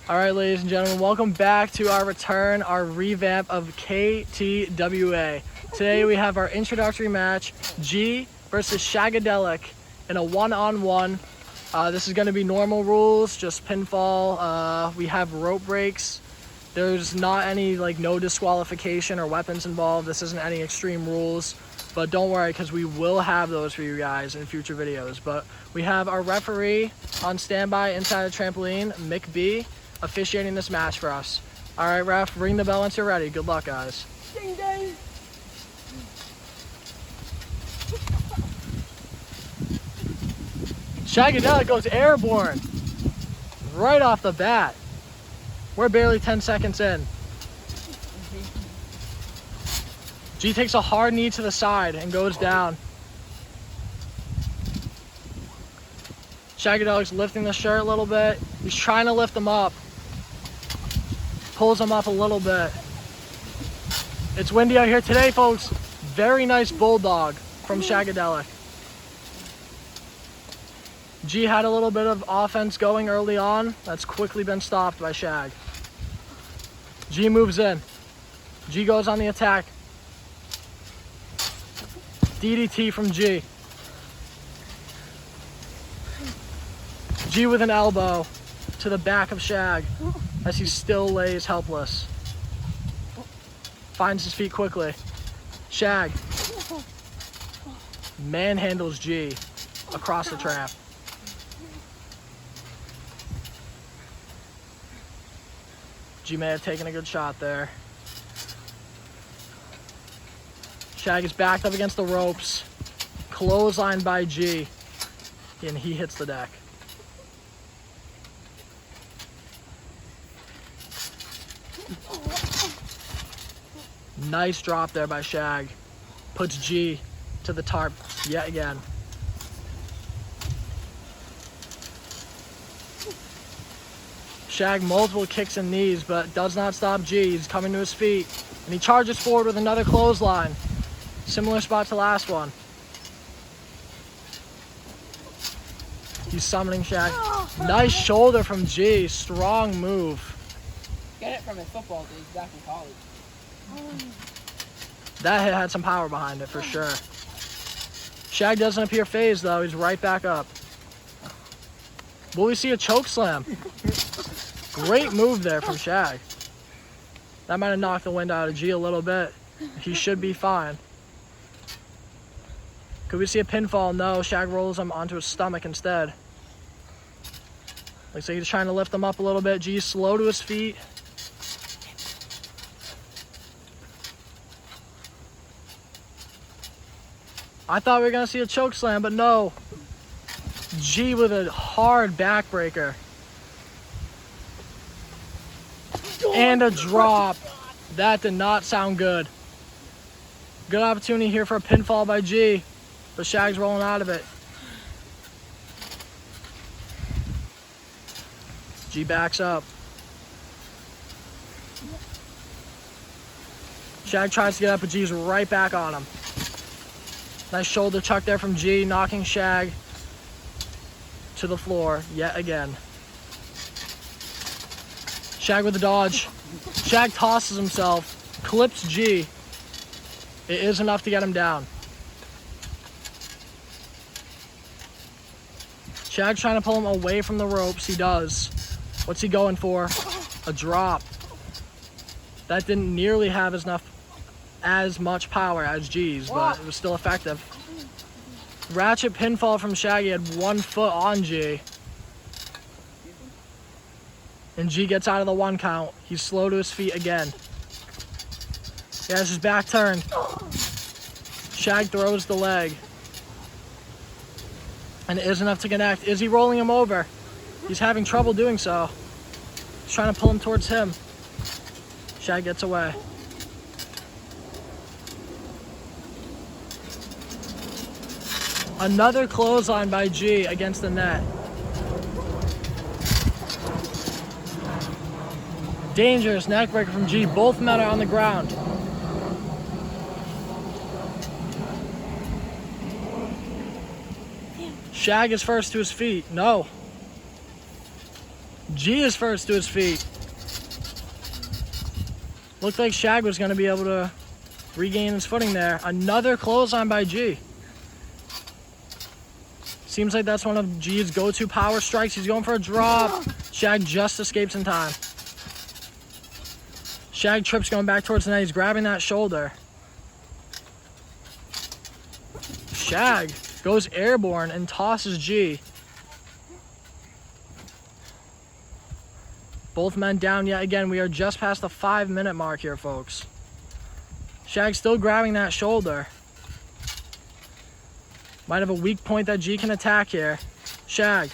All right, ladies and gentlemen, welcome back to our return, our revamp of KTWA. Today we have our introductory match, G versus Shagdelic in a one-on-one. This is going to be normal rules, just pinfall. We have rope breaks. There's not any no disqualification or weapons involved. This isn't any extreme rules, but don't worry because we will have those for you guys in future videos. But we have our referee on standby inside the trampoline, Mick B, officiating this match for us. All right, ref, ring the bell once you're ready. Good luck, guys. Ding ding. Shagdelic goes airborne right off the bat. We're barely 10 seconds in. G takes a hard knee to the side and goes down. Shagdelic's lifting the shirt a little bit. He's trying to lift him up. Pulls him up a little bit. It's windy out here today, folks. Very nice bulldog from Shagdelic. G had a little bit of offense going early on. That's quickly been stopped by Shag. G moves in. G goes on the attack. DDT from G. G with an elbow to the back of Shag as he still lays helpless. Finds his feet quickly. Shag manhandles G across the trap. G may have taken a good shot there. Shag is backed up against the ropes. Clotheslined by G. And he hits the deck. Nice drop there by Shag. Puts G to the tarp yet again. Shag multiple kicks and knees, but does not stop G. He's coming to his feet. And he charges forward with another clothesline. Similar spot to last one. He's summoning Shag. Nice shoulder from G. Strong move. Get it from his football days back in college. That hit had some power behind it for sure. Shag doesn't appear phased though. He's right back up. Will we see a choke slam? Great move there from Shag. That might have knocked the wind out of G a little bit. He should be fine. Could we see a pinfall? No, Shag rolls him onto his stomach instead. Looks like he's trying to lift him up a little bit. G's slow to his feet. I thought we were going to see a choke slam, but no. G with a hard backbreaker. And a drop. That did not sound good. Good opportunity here for a pinfall by G, but Shag's rolling out of it. G backs up. Shag tries to get up, but G's right back on him. Nice shoulder chuck there from G, knocking Shag to the floor yet again. Shag with the dodge. Shag tosses himself, clips G. It is enough to get him down. Shag's trying to pull him away from the ropes. He does. What's he going for? A drop. That didn't nearly have as much power as G's, but it was still effective. Ratchet pinfall from Shaggy had 1 foot on G. And G gets out of the 1 count. He's slow to his feet again. He has his back turned. Shag throws the leg. And it is enough to connect. Is he rolling him over? He's having trouble doing so. He's trying to pull him towards him. Shag gets away. Another clothesline by G against the net. Dangerous neckbreaker from G. Both men are on the ground. Shag is first to his feet. No. G is first to his feet. Looked like Shag was going to be able to regain his footing there. Another clothesline by G. Seems like that's one of G's go-to power strikes. He's going for a drop. Shag just escapes in time. Shag trips going back towards the net. He's grabbing that shoulder. Shag goes airborne and tosses G. Both men down yet again. We are just past the 5-minute mark here, folks. Shag still grabbing that shoulder. Might have a weak point that G can attack here. Shag.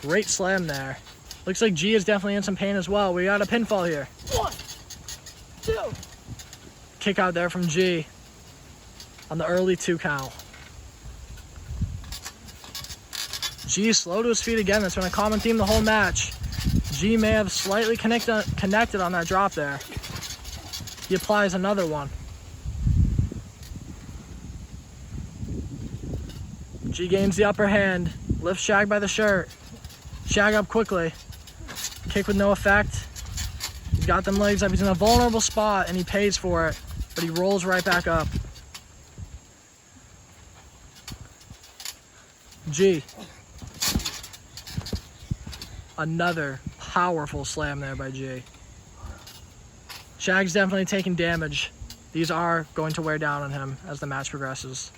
Great slam there. Looks like G is definitely in some pain as well. We got a pinfall here. 1, 2. Kick out there from G on the early 2 count. G slow to his feet again. That's been a common theme the whole match. G may have slightly connected on that drop there. He applies another one. G gains the upper hand. Lifts Shag by the shirt. Shag up quickly. Kick with no effect. He's got them legs up. He's in a vulnerable spot and he pays for it. But he rolls right back up. G. Another powerful slam there by G. Shag's definitely taking damage. These are going to wear down on him as the match progresses.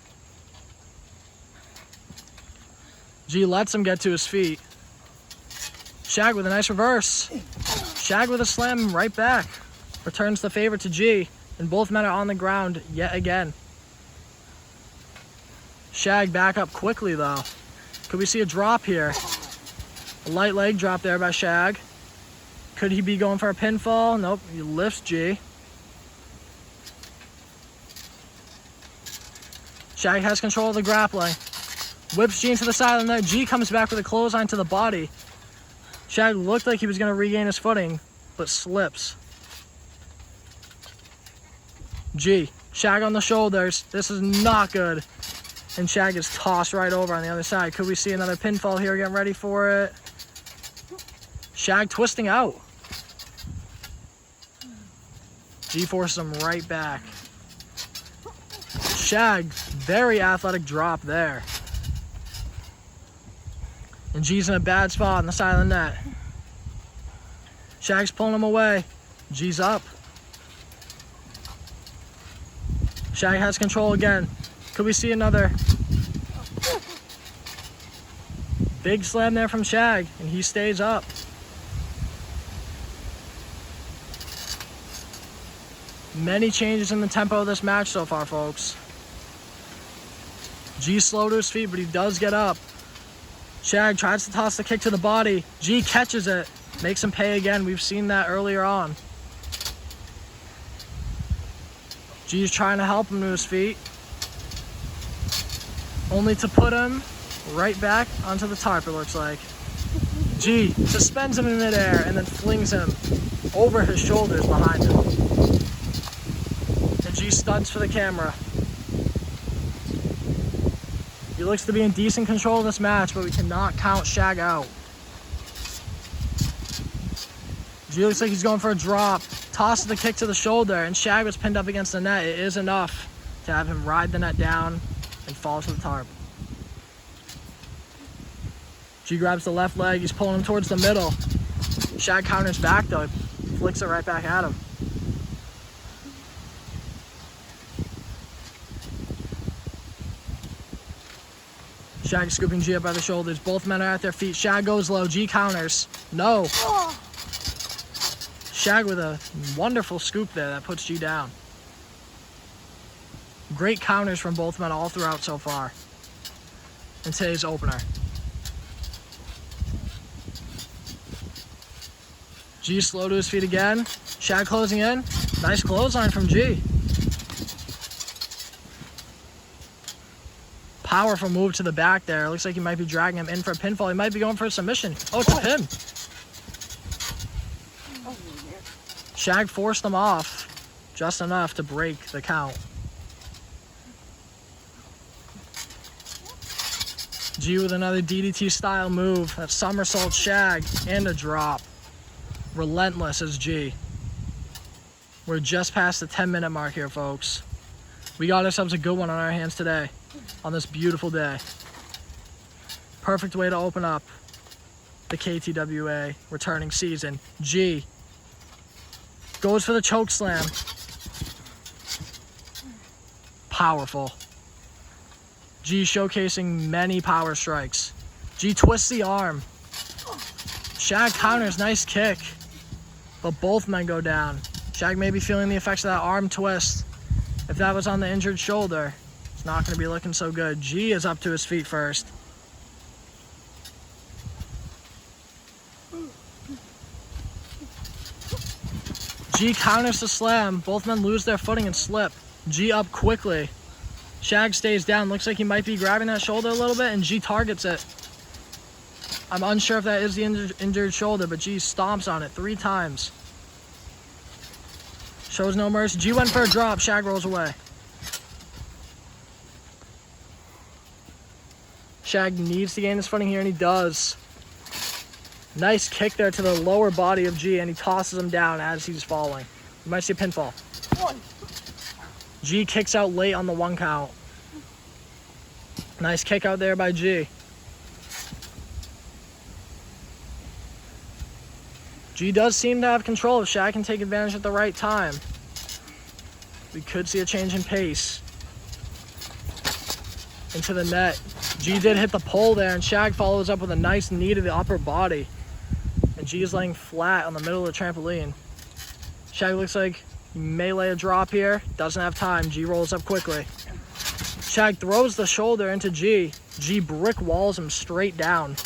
G lets him get to his feet. Shag with a nice reverse. Shag with a slam right back. Returns the favor to G. And both men are on the ground yet again. Shag back up quickly though. Could we see a drop here? A light leg drop there by Shag. Could he be going for a pinfall? Nope, he lifts G. Shag has control of the grappling. Whips G into the side, and then G comes back with a clothesline to the body. Shag looked like he was going to regain his footing, but slips. G, Shag on the shoulders. This is not good. And Shag is tossed right over on the other side. Could we see another pinfall here? Getting ready for it. Shag twisting out. G forces him right back. Shag, very athletic drop there. And G's in a bad spot on the side of the net. Shag's pulling him away. G's up. Shag has control again. Could we see another big slam there from Shag? And he stays up. Many changes in the tempo of this match so far, folks. G's slow to his feet, but he does get up. Shag tries to toss the kick to the body. G catches it. Makes him pay again. We've seen that earlier on. G's trying to help him to his feet. Only to put him right back onto the tarp, it looks like. G suspends him in midair and then flings him over his shoulders behind him. And G stunts for the camera. He looks to be in decent control of this match, but we cannot count Shag out. G looks like he's going for a drop. Tosses the kick to the shoulder, and Shag was pinned up against the net. It is enough to have him ride the net down and fall to the tarp. G grabs the left leg. He's pulling him towards the middle. Shag counters back, though. Flicks it right back at him. Shag scooping G up by the shoulders. Both men are at their feet. Shag goes low. G counters. No. Shag with a wonderful scoop there that puts G down. Great counters from both men all throughout so far in today's opener. G slow to his feet again. Shag closing in. Nice clothesline from G. Powerful move to the back there. Looks like he might be dragging him in for a pinfall. He might be going for a submission. Oh, it's a pin. Shag forced him off just enough to break the count. G with another DDT style move. That somersault Shag and a drop. Relentless as G. We're just past the 10-minute mark here, folks. We got ourselves a good one on our hands today, on this beautiful day. Perfect way to open up the KTWA returning season. G goes for the choke slam. Powerful. G showcasing many power strikes. G twists the arm. Shag counters, nice kick. But both men go down. Shag may be feeling the effects of that arm twist. If that was on the injured shoulder, it's not going to be looking so good. G is up to his feet first. G counters the slam. Both men lose their footing and slip. G up quickly. Shag stays down. Looks like he might be grabbing that shoulder a little bit, and G targets it. I'm unsure if that is the injured shoulder, but G stomps on it 3 times. Shows no mercy. G went for a drop. Shag rolls away. Shag needs to gain his footing here, and he does. Nice kick there to the lower body of G, and he tosses him down as he's falling. You might see a pinfall. G kicks out late on the 1 count. Nice kick out there by G. G does seem to have control if Shag can take advantage at the right time. We could see a change in pace. Into the net. G did hit the pole there, and Shag follows up with a nice knee to the upper body. And G is laying flat on the middle of the trampoline. Shag looks like he may lay a drop here. Doesn't have time. G rolls up quickly. Shag throws the shoulder into G. G brick walls him straight down.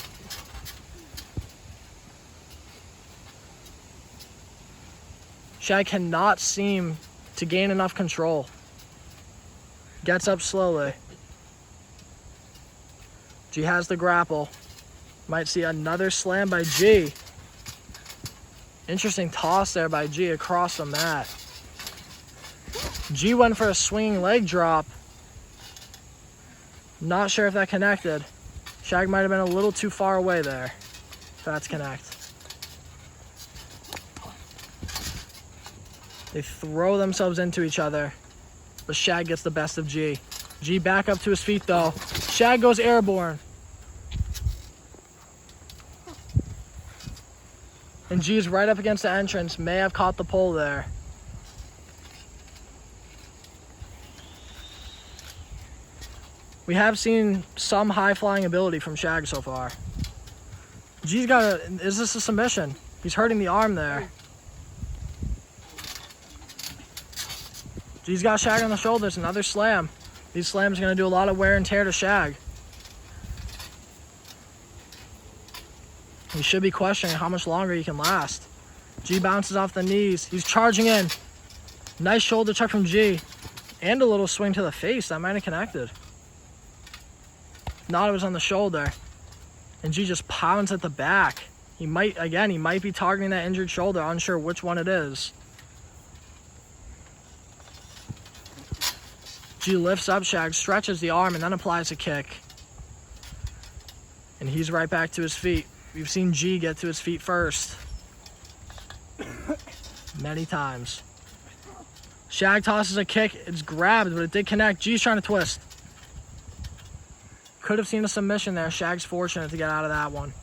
Shag cannot seem to gain enough control. Gets up slowly. G has the grapple. Might see another slam by G. Interesting toss there by G across the mat. G went for a swinging leg drop. Not sure if that connected. Shag might have been a little too far away there. If that's connect. They throw themselves into each other, but Shag gets the best of G. G back up to his feet though. Shag goes airborne. And G's right up against the entrance. May have caught the pole there. We have seen some high-flying ability from Shag so far. G's got a... Is this a submission? He's hurting the arm there. G's got Shag on the shoulders. Another slam. These slams are going to do a lot of wear and tear to Shag. He should be questioning how much longer he can last. G bounces off the knees. He's charging in. Nice shoulder check from G. And a little swing to the face. That might have connected. Not it was on the shoulder. And G just pounds at the back. He might be targeting that injured shoulder. Unsure which one it is. G lifts up Shag, stretches the arm, and then applies a kick. And he's right back to his feet. We've seen G get to his feet first. Many times. Shag tosses a kick. It's grabbed, but it did connect. G's trying to twist. Could have seen a submission there. Shag's fortunate to get out of that one.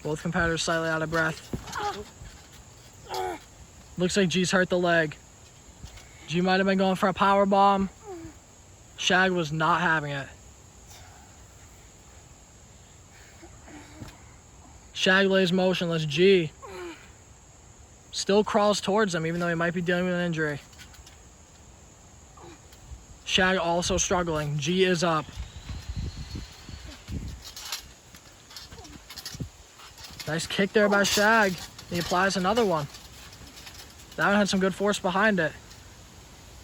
Both competitors slightly out of breath. Looks like G's hurt the leg. G might have been going for a power bomb. Shag was not having it. Shag lays motionless. G still crawls towards him even though he might be dealing with an injury. Shag also struggling. G is up. Nice kick there by Shag. He applies another one. That one had some good force behind it.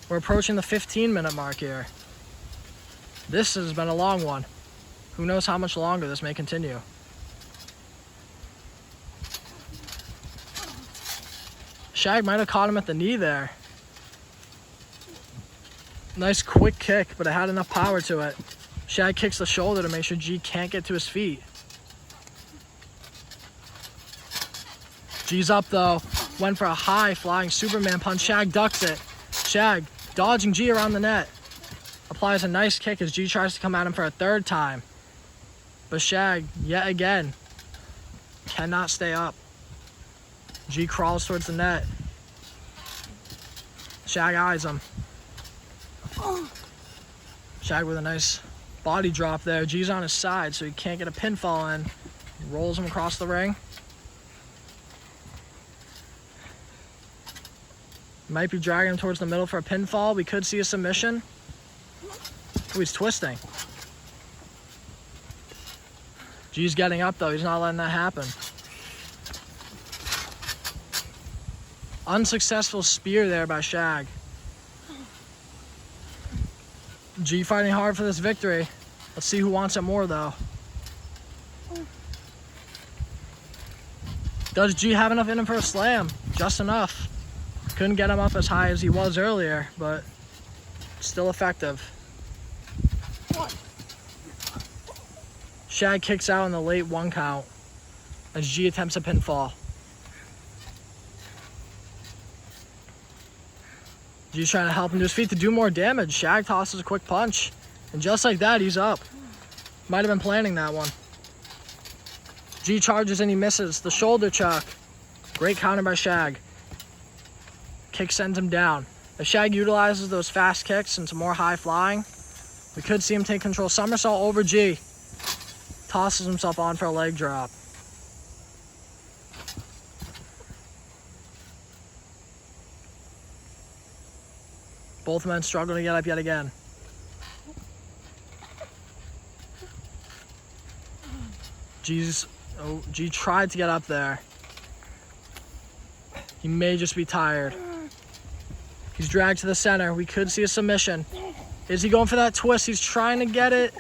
We're approaching the 15-minute mark here. This has been a long one. Who knows how much longer this may continue. Shag might have caught him at the knee there. Nice quick kick, but it had enough power to it. Shag kicks the shoulder to make sure G can't get to his feet. G's up though. Went for a high flying Superman punch. Shag ducks it. Shag dodging G around the net. Applies a nice kick as G tries to come at him for a third time. But Shag, yet again, cannot stay up. G crawls towards the net. Shag eyes him. Shag with a nice body drop there. G's on his side, so he can't get a pinfall in. Rolls him across the ring. Might be dragging him towards the middle for a pinfall. We could see a submission. Oh, he's twisting. G's getting up though. He's not letting that happen. Unsuccessful spear there by Shag. G fighting hard for this victory. Let's see who wants it more though. Does G have enough in him for a slam? Just enough. Couldn't get him up as high as he was earlier, but still effective. Shag kicks out in the late 1 count as G attempts a pinfall. G's trying to help him to his feet to do more damage. Shag tosses a quick punch, and just like that, he's up. Might have been planning that one. G charges and he misses. The shoulder chuck. Great counter by Shag. Kick sends him down. If Shag utilizes those fast kicks and some more high flying, we could see him take control. Somersault over G. Tosses himself on for a leg drop. Both men struggling to get up yet again. G tried to get up there. He may just be tired. He's dragged to the center. We could see a submission. Is he going for that twist? He's trying to get it.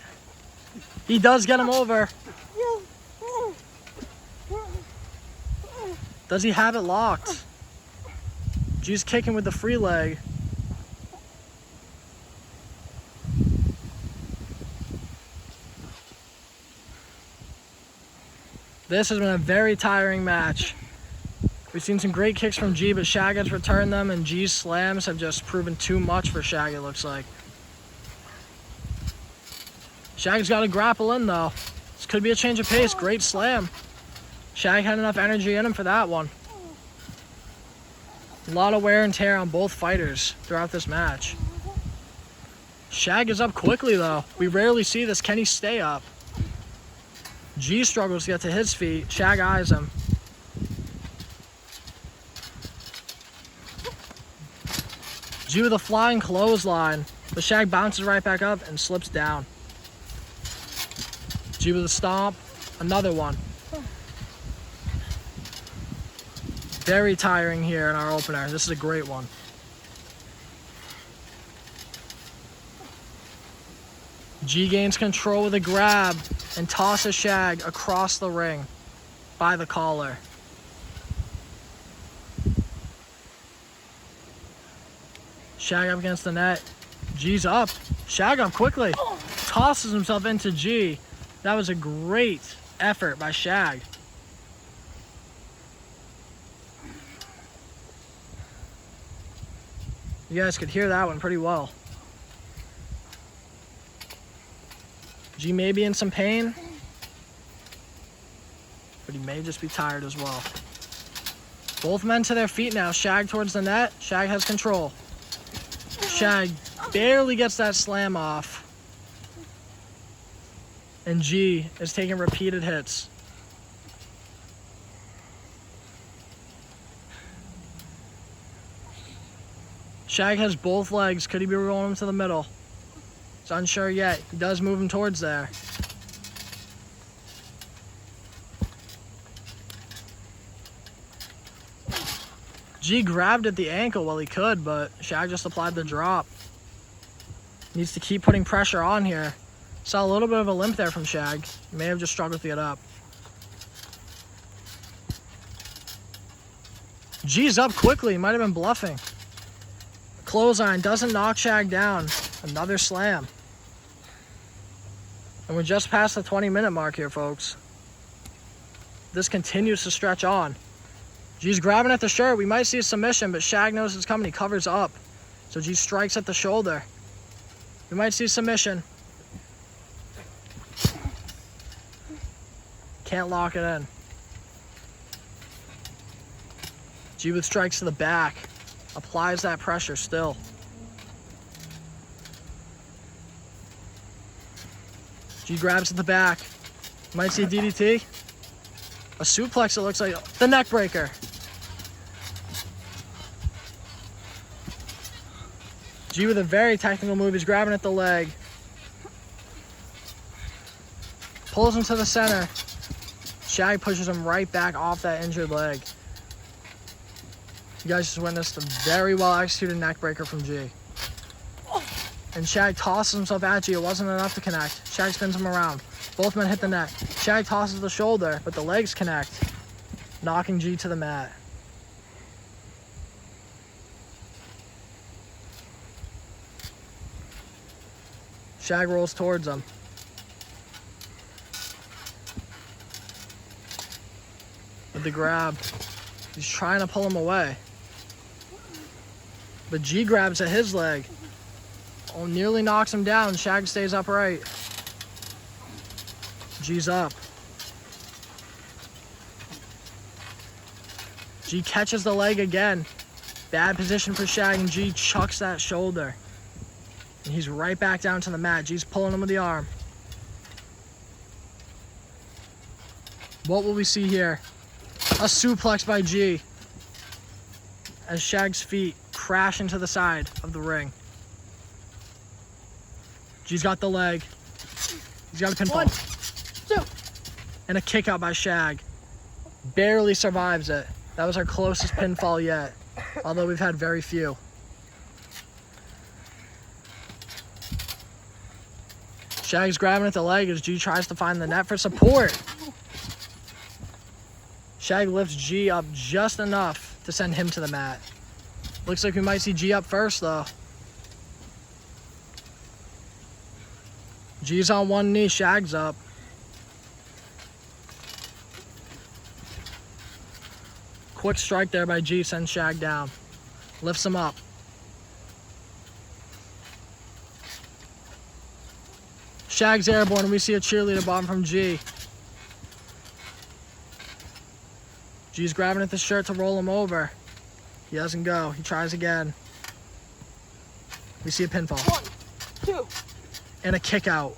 He does get him over. Does he have it locked? G's kicking with the free leg. This has been a very tiring match. We've seen some great kicks from G, but Shag has returned them, and G's slams have just proven too much for Shag, it looks like. Shag's got to grapple in, though. This could be a change of pace. Great slam. Shag had enough energy in him for that one. A lot of wear and tear on both fighters throughout this match. Shag is up quickly, though. We rarely see this. Can he stay up? G struggles to get to his feet. Shag eyes him. G with a flying clothesline, but Shag bounces right back up and slips down. G with a stomp, another one. Very tiring here in our opener. This is a great one. G gains control with a grab and tosses Shag across the ring by the collar. Shag up against the net. G's up. Shag up quickly. Tosses himself into G. That was a great effort by Shag. You guys could hear that one pretty well. G may be in some pain, but he may just be tired as well. Both men to their feet now. Shag towards the net. Shag has control. Shag barely gets that slam off. And G is taking repeated hits. Shag has both legs. Could he be rolling him to the middle? He's unsure yet. He does move him towards there. G grabbed at the ankle while he could, but Shag just applied the drop. Needs to keep putting pressure on here. Saw a little bit of a limp there from Shag. He may have just struggled to get up. G's up quickly. He might have been bluffing. Clothesline doesn't knock Shag down. Another slam. And we're just past the 20-minute mark here, folks. This continues to stretch on. G's grabbing at the shirt. We might see a submission, but Shag knows it's coming. He covers up. So G strikes at the shoulder. We might see a submission. Can't lock it in. G with strikes to the back. Applies that pressure still. G grabs at the back. Might see a DDT. A suplex, it looks like. The neck breaker. G with a very technical move. He's grabbing at the leg. Pulls him to the center. Shag pushes him right back off that injured leg. You guys just witnessed a very well executed neck breaker from G. And Shag tosses himself at G. It wasn't enough to connect. Shag spins him around. Both men hit the neck. Shag tosses the shoulder, but the legs connect, knocking G to the mat. Shag rolls towards him. With the grab. He's trying to pull him away. But G grabs at his leg. Oh, nearly knocks him down. Shag stays upright. G's up. G catches the leg again. Bad position for Shag, and G chucks that shoulder. And he's right back down to the mat. G's pulling him with the arm. What will we see here? A suplex by G. As Shag's feet crash into the side of the ring. G's got the leg. He's got a pinfall. 1, 2. And a kick out by Shag. Barely survives it. That was our closest pinfall yet. Although we've had very few. Shag's grabbing at the leg as G tries to find the net for support. Shag lifts G up just enough to send him to the mat. Looks like we might see G up first though. G's on one knee, Shag's up. Quick strike there by G sends Shag down. Lifts him up. Shag's airborne and we see a cheerleader bomb from G. G's grabbing at the shirt to roll him over. He doesn't go. He tries again. We see a pinfall. 1, 2. And a kick out.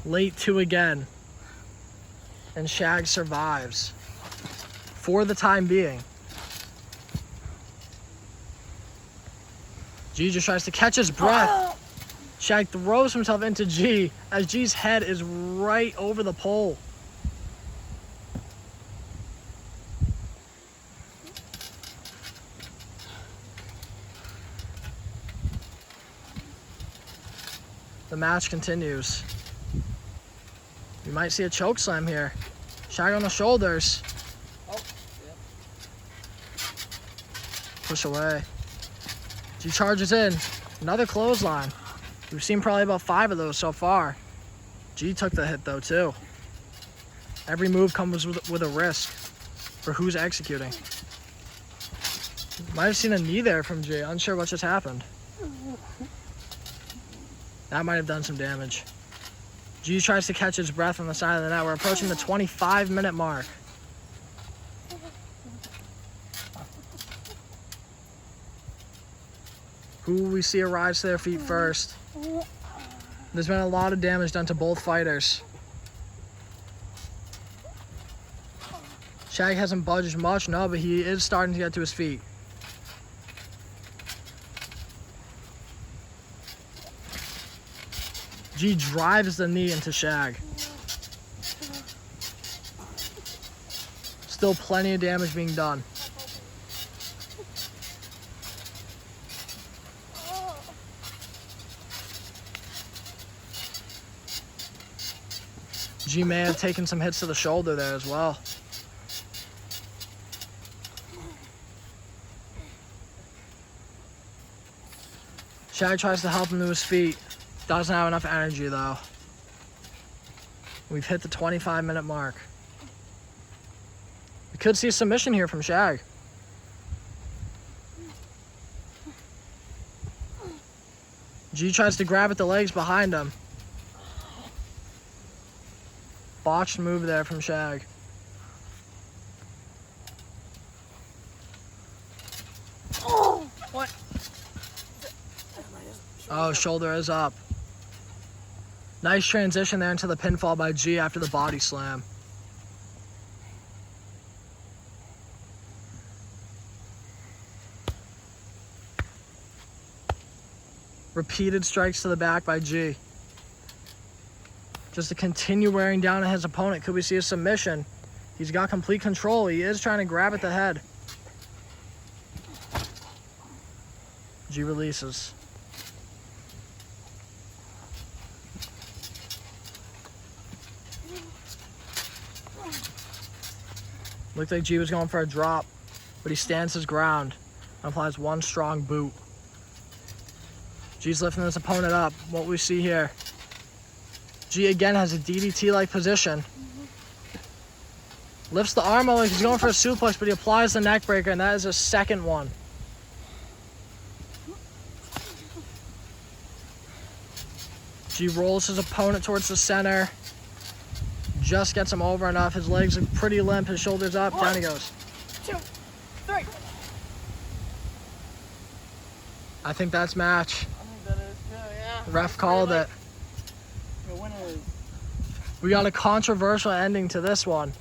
Late 2 again. And Shag survives. For the time being. G just tries to catch his breath. Shag throws himself into G as G's head is right over the pole. The match continues. We might see a choke slam here. Shag on the shoulders. Oh, yeah. Push away. G charges in. Another clothesline. We've seen probably about 5 of those so far. G took the hit though too. Every move comes with a risk for who's executing. Might have seen a knee there from G. Unsure what just happened. That might have done some damage. G tries to catch his breath on the side of the net. We're approaching the 25-minute mark. Who will we see arrives to their feet first? There's been a lot of damage done to both fighters. Shag hasn't budged much, no, but he is starting to get to his feet. G drives the knee into Shag. Still plenty of damage being done. G may have taken some hits to the shoulder there as well. Shag tries to help him to his feet. Doesn't have enough energy though. We've hit the 25-minute mark. We could see a submission here from Shag. G tries to grab at the legs behind him. Botched move there from Shag. Oh, what? Oh, shoulder is up. Nice transition there into the pinfall by G after the body slam. Repeated strikes to the back by G. Just to continue wearing down on his opponent. Could we see a submission? He's got complete control. He is trying to grab at the head. G releases. Looked like G was going for a drop, but he stands his ground and applies one strong boot. G's lifting his opponent up. What we see here. G again has a DDT-like position. Lifts the arm out like he's going for a suplex, but he applies the neck breaker, and that is his second one. G rolls his opponent towards the center. Just gets him over enough. His legs are pretty limp. His shoulders up. Down he goes. 2, 3. I think that's match. I think that is good, yeah. The ref called it. The winner is. We got a controversial ending to this one,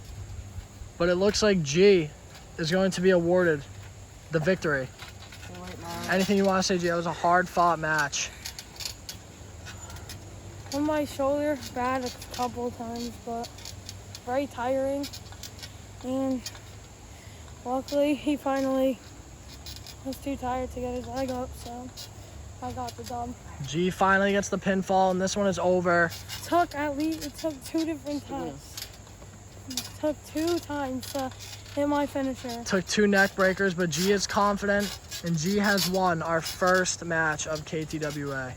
but it looks like G is going to be awarded the victory. Anything you want to say, G? That was a hard-fought match. On my shoulder, bad a couple of times, but very tiring. And luckily, he finally was too tired to get his leg up, so I got the dub. G finally gets the pinfall, and this one is over. It took 2 different times. It took 2 times to hit my finisher. Took 2 neck breakers, but G is confident, and G has won our first match of KTWA.